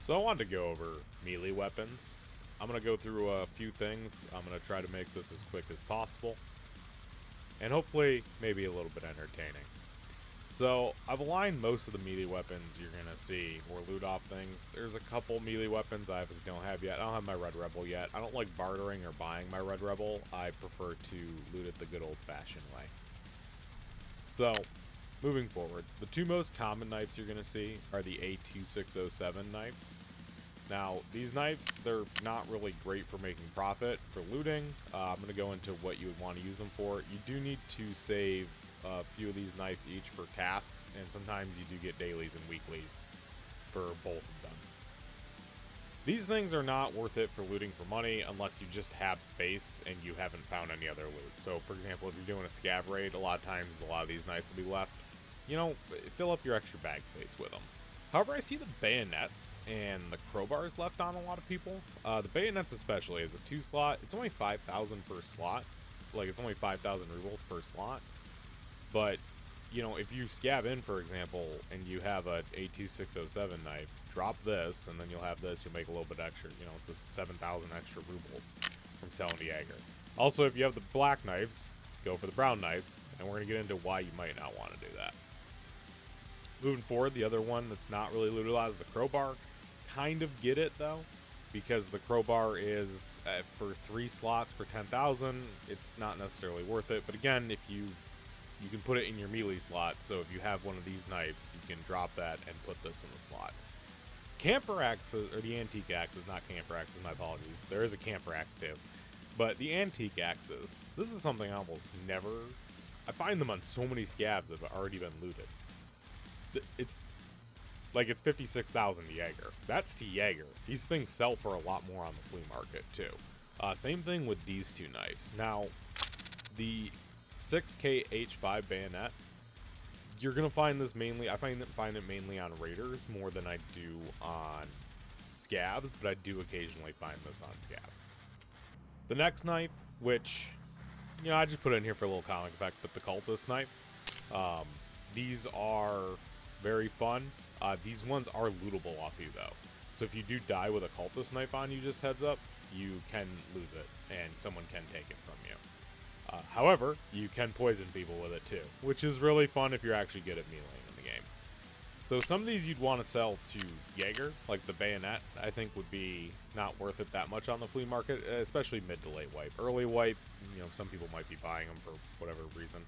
So I wanted to go over melee weapons. I'm going to go through a few things. I'm going to try to make this as quick as possible. And hopefully, maybe a little bit entertaining. So, I've aligned most of the melee weapons you're going to see or loot off things. There's a couple melee weapons I obviously don't have yet. I don't have my Red Rebel yet. I don't like bartering or buying my Red Rebel. I prefer to loot it the good old-fashioned way. So, moving forward, the two most common knives you're going to see are the A2607 knives. Now, these knives, they're not really great for making profit, for looting. I'm going to go into what you would want to use them for. You do need to save a few of these knives each for tasks, and sometimes you do get dailies and weeklies for both of them. These things are not worth it for looting for money unless you just have space and you haven't found any other loot. So, for example, if you're doing a scav raid, a lot of times a lot of these knives will be left. You know, fill up your extra bag space with them. However, I see the bayonets and the crowbars left on a lot of people. The bayonets especially is a 2-slot. It's only 5,000 per slot. Like, it's only 5,000 rubles per slot. But, you know, if you scav in, for example, and you have a A2607 knife, drop this, and then you'll have this, you'll make a little bit extra. You know, it's a 7,000 extra rubles from selling to Jaeger. Also, if you have the black knives, go for the brown knives, and we're going to get into why you might not want to do that. Moving forward, the other one that's not really looted a lot is the crowbar. Kind of get it, though, because the crowbar is, for 3 slots for 10,000, it's not necessarily worth it. But again, if you can put it in your melee slot, so if you have one of these knives, you can drop that and put this in the slot. Camper axes, or the antique axes, not camper axes, my apologies. There is a camper axe too. But the antique axes, this is something I almost never, I find them on so many scavs that have already been looted. It's like it's 56,000 to Jaeger. That's to Jaeger. These things sell for a lot more on the flea market too. Same thing with these two knives. Now, the 6K H5 bayonet, you're gonna find this mainly. I find it mainly on raiders more than I do on scavs, but I do occasionally find this on scavs. The next knife, which, you know, I just put it in here for a little comic effect, but the cultist knife. These are very fun. These ones are lootable off you though. So if you do die with a cultist knife on you, just heads up, you can lose it and someone can take it from you. However, you can poison people with it too, which is really fun if you're actually good at meleeing in the game. So some of these you'd want to sell to Jaeger, like the bayonet, I think would be not worth it that much on the flea market, especially mid to late wipe. Early wipe, you know, some people might be buying them for whatever reason.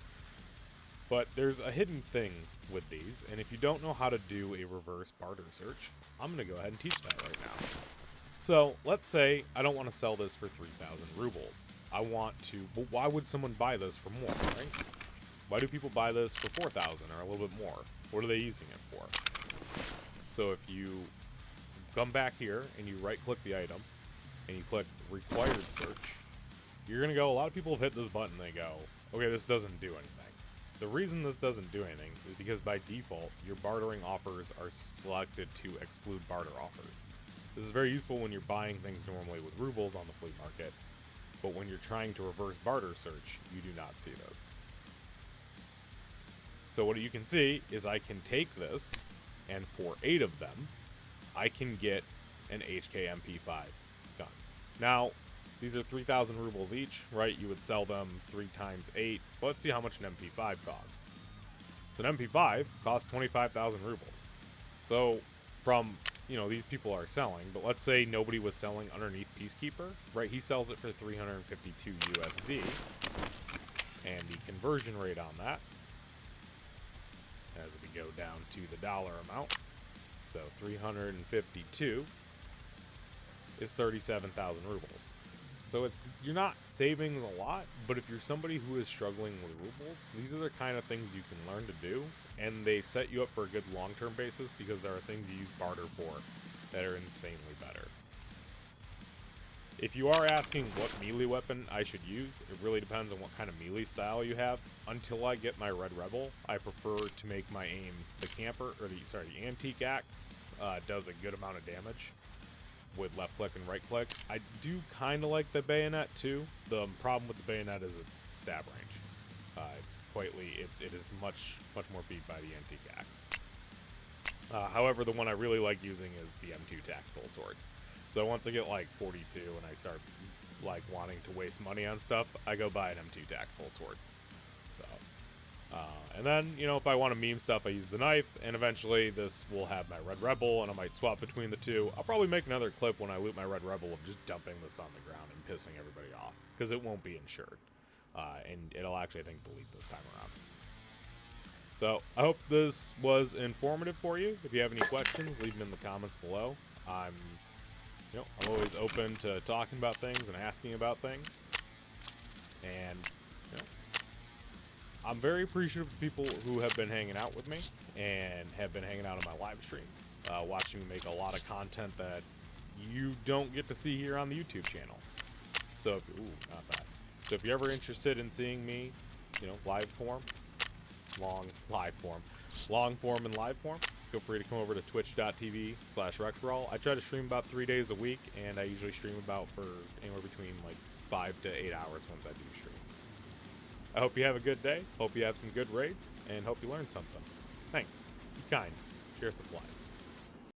But there's a hidden thing with these, and if you don't know how to do a reverse barter search, I'm going to go ahead and teach that right now. So, let's say I don't want to sell this for 3,000 rubles. I want to, well, why would someone buy this for more, right? Why do people buy this for 4,000 or a little bit more? What are they using it for? So if you come back here and you right-click the item, and you click required search, you're going to go, a lot of people have hit this button, they go, okay, this doesn't do anything. The reason this doesn't do anything is because by default, your bartering offers are selected to exclude barter offers. This is very useful when you're buying things normally with rubles on the flea market, but when you're trying to reverse barter search, you do not see this. So what you can see is I can take this, and for 8 of them, I can get an HK MP5 gun. Now, these are 3,000 rubles each, right? You would sell them 3 times 8. But let's see how much an MP5 costs. So an MP5 costs 25,000 rubles. So from, you know, these people are selling, but let's say nobody was selling underneath Peacekeeper, right? He sells it for 352 USD. And the conversion rate on that, as we go down to the dollar amount, so 352 is 37,000 rubles. So you're not saving a lot, but if you're somebody who is struggling with rubles, these are the kind of things you can learn to do, and they set you up for a good long-term basis because there are things you use barter for that are insanely better. If you are asking what melee weapon I should use, it really depends on what kind of melee style you have. Until I get my Red Rebel, I prefer to make my aim the antique axe does a good amount of damage with left click and right click. I do kind of like the bayonet too. The problem with the bayonet is its stab range. It is much more beat by the antique axe. However, the one I really like using is the M2 Tactical Sword. So once I get like 42 and I start like wanting to waste money on stuff, I go buy an M2 Tactical Sword. So, and then, you know, if I want to meme stuff, I use the knife, and eventually this will have my Red Rebel, and I might swap between the two. I'll probably make another clip when I loot my Red Rebel of just dumping this on the ground and pissing everybody off, because it won't be insured. And it'll actually, I think, delete this time around. So, I hope this was informative for you. If you have any questions, leave them in the comments below. I'm always open to talking about things and asking about things. And, you know, I'm very appreciative of people who have been hanging out with me and have been hanging out on my live stream, watching me make a lot of content that you don't get to see here on the YouTube channel. So, not bad. So if you're ever interested in seeing me, you know, long form and live form, feel free to come over to twitch.tv/Rexbrawl. I try to stream about 3 days a week, and I usually stream about for anywhere between like 5 to 8 hours once I do stream. I hope you have a good day, hope you have some good raids, and hope you learned something. Thanks. Be kind. Share supplies.